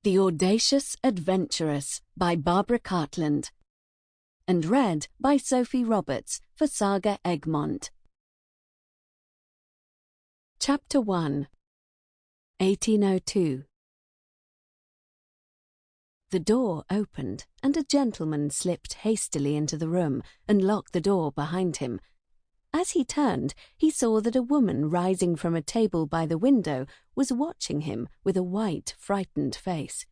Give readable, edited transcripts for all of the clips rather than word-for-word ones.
The Audacious Adventuress by Barbara Cartland, and read by Sophie Roberts for SAGA Egmont. Chapter 1 1802. The door opened, and a gentleman slipped hastily into the room and locked the door behind him. As he turned, he saw that a woman rising from a table by the window was watching him with a white, frightened face.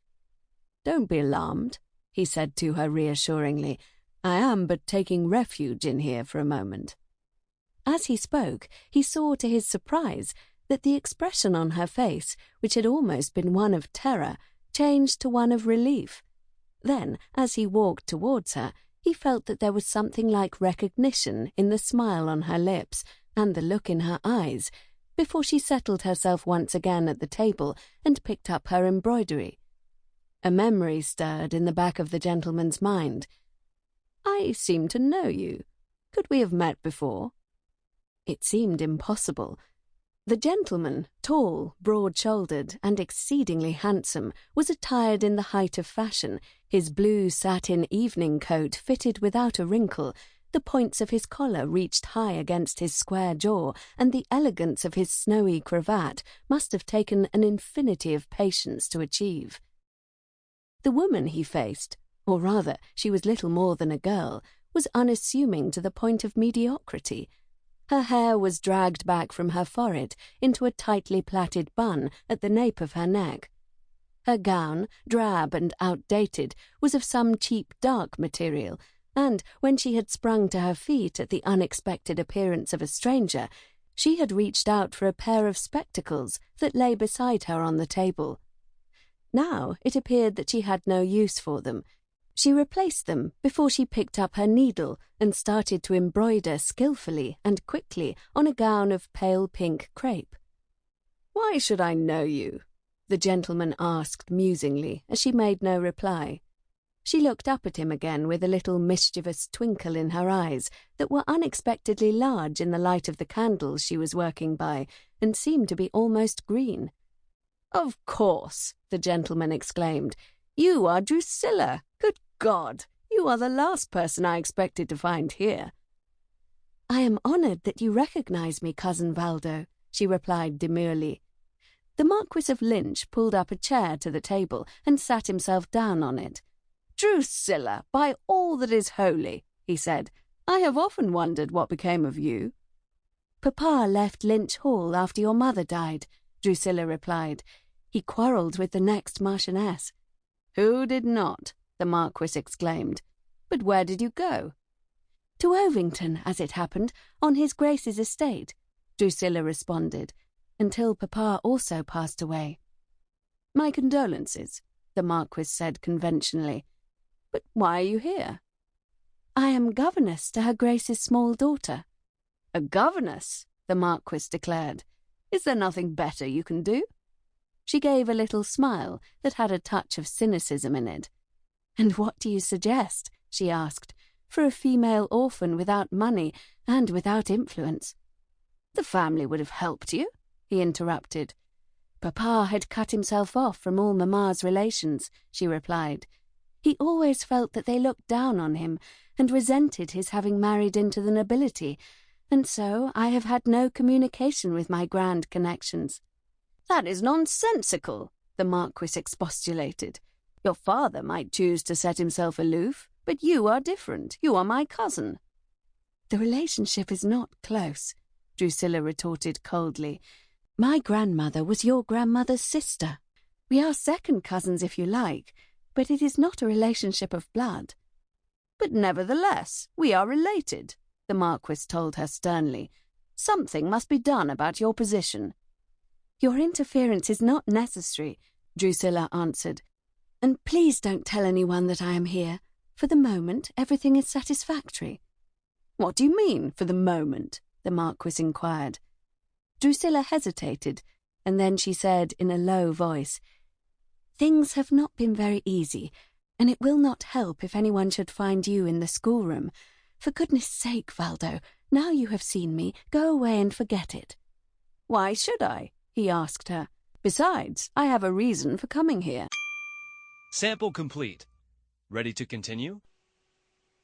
"Don't be alarmed," he said to her reassuringly. "I am but taking refuge in here for a moment." As he spoke, he saw to his surprise that the expression on her face, which had almost been one of terror, changed to one of relief. Then, as he walked towards her, he felt that there was something like recognition in the smile on her lips and the look in her eyes, before she settled herself once again at the table and picked up her embroidery. A memory stirred in the back of the gentleman's mind. "I seem to know you. Could we have met before?" It seemed impossible. The gentleman, tall, broad-shouldered, and exceedingly handsome, was attired in the height of fashion, his blue satin evening coat fitted without a wrinkle, the points of his collar reached high against his square jaw, and the elegance of his snowy cravat must have taken an infinity of patience to achieve. The woman he faced, or rather, she was little more than a girl, was unassuming to the point of mediocrity. Her hair was dragged back from her forehead into a tightly plaited bun at the nape of her neck. Her gown, drab and outdated, was of some cheap dark material, and when she had sprung to her feet at the unexpected appearance of a stranger, she had reached out for a pair of spectacles that lay beside her on the table. Now it appeared that she had no use for them. She replaced them before she picked up her needle and started to embroider skillfully and quickly on a gown of pale pink crepe. "Why should I know you?" the gentleman asked musingly as she made no reply. She looked up at him again with a little mischievous twinkle in her eyes that were unexpectedly large in the light of the candles she was working by and seemed to be almost green. "Of course," the gentleman exclaimed. "You are Druscilla. Good God, you are the last person I expected to find here." "I am honoured that you recognise me, Cousin Valdo," she replied demurely. The Marquis of Lynche pulled up a chair to the table and sat himself down on it. "Druscilla, by all that is holy," he said, "I have often wondered what became of you." "Papa left Lynche Hall after your mother died," Druscilla replied. "He quarrelled with the next Marchioness." "Who did not?" the Marquis exclaimed. "But where did you go?" "To Ovington, as it happened, on his Grace's estate," Druscilla responded, "until Papa also passed away." "My condolences," the Marquis said conventionally. "But why are you here?" "I am governess to her Grace's small daughter." "A governess?" the Marquis declared. "Is there nothing better you can do?" She gave a little smile that had a touch of cynicism in it. "And what do you suggest?" she asked, "for a female orphan without money and without influence?" "The family would have helped you," he interrupted. "Papa had cut himself off from all Mamma's relations," she replied. "He always felt that they looked down on him and resented his having married into the nobility, and so I have had no communication with my grand connections." "That is nonsensical," the Marquis expostulated. "Your father might choose to set himself aloof, but you are different. You are my cousin." "The relationship is not close," Druscilla retorted coldly. "My grandmother was your grandmother's sister. We are second cousins if you like, but it is not a relationship of blood." "But nevertheless, we are related," the Marquis told her sternly. "Something must be done about your position." "Your interference is not necessary," Druscilla answered. "And please don't tell anyone that I am here. For the moment, everything is satisfactory." "What do you mean, for the moment?" the Marquis inquired. Druscilla hesitated, and then she said in a low voice, "Things have not been very easy, and it will not help if anyone should find you in the schoolroom. For goodness sake, Valdo, now you have seen me, go away and forget it." "Why should I?" he asked her. "Besides, I have a reason for coming here." Sample complete. Ready to continue?